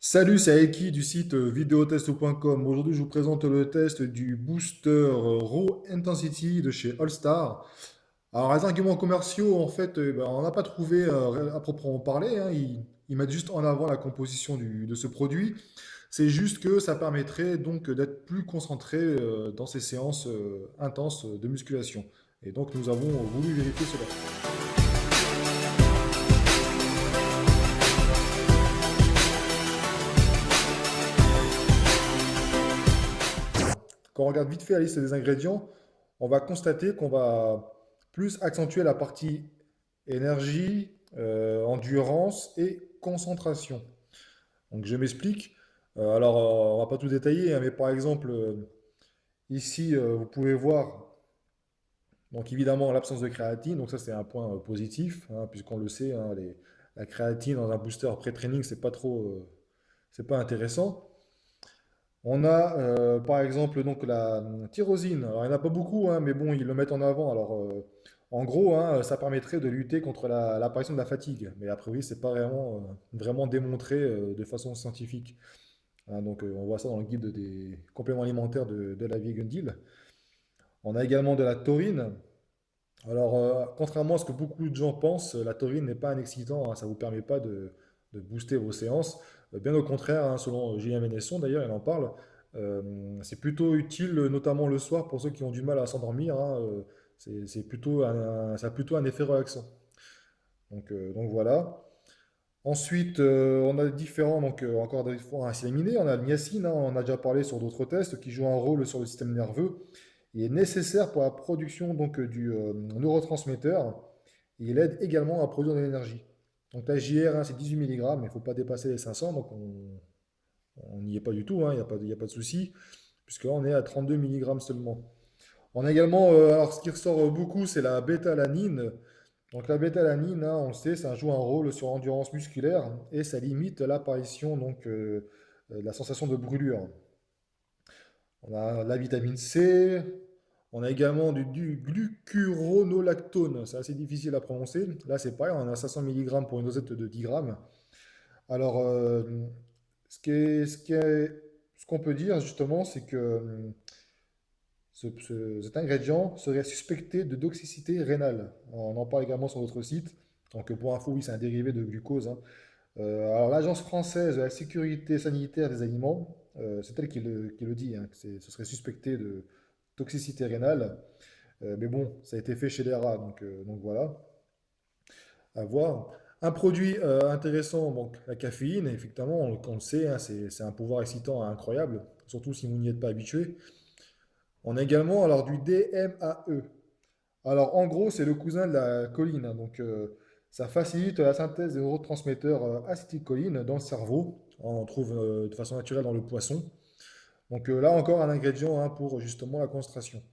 Salut, c'est Aiki du site videotest.com. Aujourd'hui, je vous présente le test du booster Raw Intensity de chez Allstar. Alors, les arguments commerciaux, en fait, on n'a pas trouvé à proprement parler, hein. Ils mettent juste en avant la composition de ce produit. C'est juste que ça permettrait donc d'être plus concentré dans ces séances intenses de musculation. Et donc, nous avons voulu vérifier cela. Quand on regarde vite fait la liste des ingrédients, on va constater qu'on va plus accentuer la partie énergie, endurance et concentration. Donc je m'explique. On va pas tout détailler, hein, mais par exemple, ici, vous pouvez voir, donc évidemment, l'absence de créatine. Donc ça, c'est un point positif, hein, puisqu'on le sait, hein, la créatine dans un booster pré-training, c'est pas intéressant. On a par exemple donc la tyrosine. Alors il n'y en a pas beaucoup, hein, mais bon, ils le mettent en avant. Alors en gros, hein, ça permettrait de lutter contre l'apparition de la fatigue. Mais a priori, c'est pas vraiment démontré de façon scientifique. Hein, donc on voit ça dans le guide des compléments alimentaires de la Vegan Deal. On a également de la taurine. Alors contrairement à ce que beaucoup de gens pensent, la taurine n'est pas un excitant, hein, ça ne vous permet pas de booster vos séances. Bien au contraire, hein, selon Julien Ménesson, d'ailleurs, il en parle, c'est plutôt utile, notamment le soir, pour ceux qui ont du mal à s'endormir, hein, ça a plutôt un effet relaxant. Donc voilà. Ensuite, on a différents, encore des fois acides aminés. On a le niacine, hein, on en a déjà parlé sur d'autres tests, qui joue un rôle sur le système nerveux. Il est nécessaire pour la production du neurotransmetteur. Et il aide également à produire de l'énergie. Donc la JR, hein, c'est 18 mg, mais il ne faut pas dépasser les 500, donc on n'y est pas du tout, hein, il y a pas de souci, puisque là on est à 32 mg seulement. On a également, alors ce qui ressort beaucoup, c'est la bêta-alanine. Donc la bêta-alanine, hein, on le sait, ça joue un rôle sur l'endurance musculaire et ça limite l'apparition de la sensation de brûlure. On a la vitamine C, on a également du glucuronolactone, c'est assez difficile à prononcer. Là c'est pareil, on a 500 mg pour une dosette de 10 grammes. Alors ce qu'on peut dire justement, c'est que cet ingrédient serait suspecté de toxicité rénale. On en parle également sur notre site. Donc pour info, oui, c'est un dérivé de glucose, hein. Alors l'Agence française de la sécurité sanitaire des aliments, c'est elle qui le dit, hein, que ce serait suspecté de toxicité rénale. Mais bon, ça a été fait chez les rats, donc voilà, à voir. Un produit intéressant, donc la caféine, effectivement, on le sait, hein, c'est un pouvoir excitant incroyable, surtout si vous n'y êtes pas habitué. On a également alors du DMAE. Alors en gros, c'est le cousin de la choline, hein, ça facilite la synthèse des neurotransmetteurs acétylcholine dans le cerveau. On en trouve de façon naturelle dans le poisson. Donc là encore un ingrédient, hein, pour justement la concentration.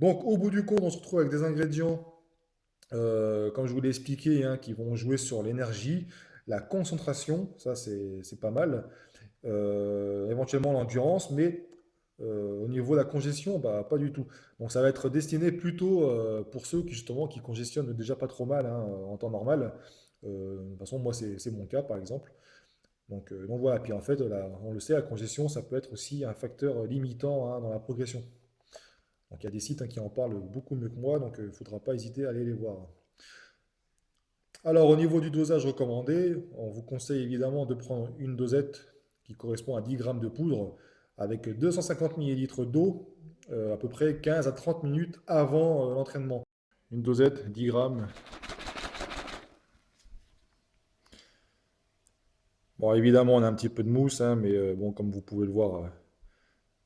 Donc au bout du compte, on se retrouve avec des ingrédients, comme je vous l'ai expliqué, hein, qui vont jouer sur l'énergie, la concentration, ça c'est pas mal, éventuellement l'endurance, mais au niveau de la congestion, bah, pas du tout. Donc ça va être destiné plutôt pour ceux qui justement qui congestionnent déjà pas trop mal, hein, en temps normal. De toute façon, moi c'est mon cas par exemple. Donc voilà, puis en fait, on le sait, la congestion, ça peut être aussi un facteur limitant, hein, dans la progression. Donc il y a des sites, hein, qui en parlent beaucoup mieux que moi, donc il ne faudra pas hésiter à aller les voir. Alors au niveau du dosage recommandé, on vous conseille évidemment de prendre une dosette qui correspond à 10 grammes de poudre avec 250 millilitres d'eau, à peu près 15 à 30 minutes avant l'entraînement. Une dosette, 10 grammes. Bon, évidemment, on a un petit peu de mousse, hein, mais bon, comme vous pouvez le voir,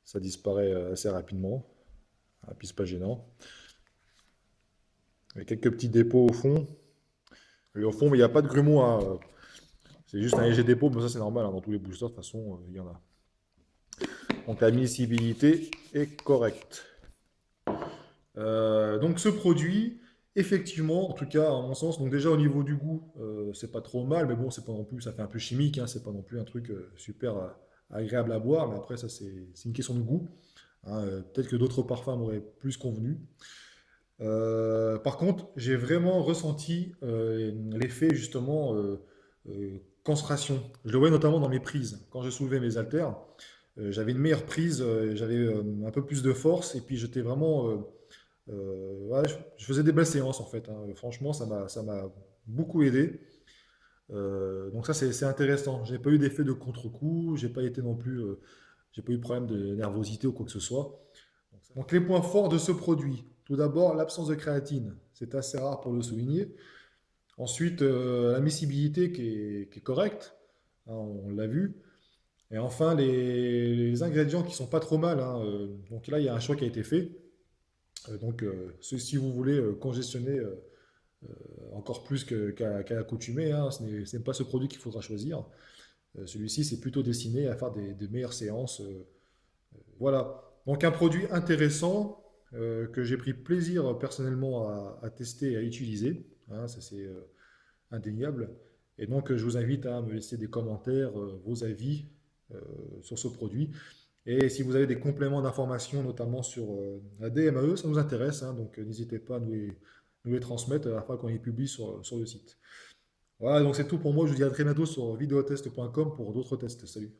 ça disparaît assez rapidement. Ah, puis c'est pas gênant. Il y a quelques petits dépôts au fond. Et au fond, mais il n'y a pas de grumeaux, hein. C'est juste un léger dépôt, mais ça c'est normal, hein, dans tous les boosters, de toute façon, il y en a. Donc la miscibilité est correcte. Donc ce produit, effectivement, en tout cas à mon sens, donc déjà au niveau du goût, c'est pas trop mal, mais bon, c'est pas non plus, ça fait un peu chimique, hein, c'est pas non plus un truc super agréable à boire, mais après ça c'est une question de goût, hein. Peut-être que d'autres parfums m'auraient plus convenu. Par contre, j'ai vraiment ressenti l'effet justement, concentration. Je le voyais notamment dans mes prises. Quand je soulevais mes haltères, j'avais une meilleure prise, j'avais un peu plus de force, et puis j'étais vraiment... ouais, je faisais des belles séances en fait, hein. Franchement, ça m'a beaucoup aidé. Donc ça, c'est intéressant. J'ai pas eu d'effet de contre-coup, j'ai pas été non plus, j'ai pas eu de problème de nervosité ou quoi que ce soit. Donc les points forts de ce produit. Tout d'abord, l'absence de créatine. C'est assez rare pour le souligner. Ensuite, la miscibilité qui est correcte, hein, on l'a vu. Et enfin, les ingrédients qui sont pas trop mal, hein. Donc là, il y a un choix qui a été fait. Si vous voulez congestionner encore plus qu'à l'accoutumée, hein, ce n'est pas ce produit qu'il faudra choisir. Celui-ci, c'est plutôt destiné à faire des meilleures séances. Voilà. Donc un produit intéressant que j'ai pris plaisir personnellement à tester et à utiliser. Hein, ça c'est indéniable. Et donc je vous invite à me laisser des commentaires, vos avis sur ce produit. Et si vous avez des compléments d'informations, notamment sur la DMAE, ça nous intéresse, hein, donc n'hésitez pas à nous les transmettre afin qu'on les publie sur le site. Voilà, donc c'est tout pour moi. Je vous dis à très bientôt sur videotest.com pour d'autres tests. Salut.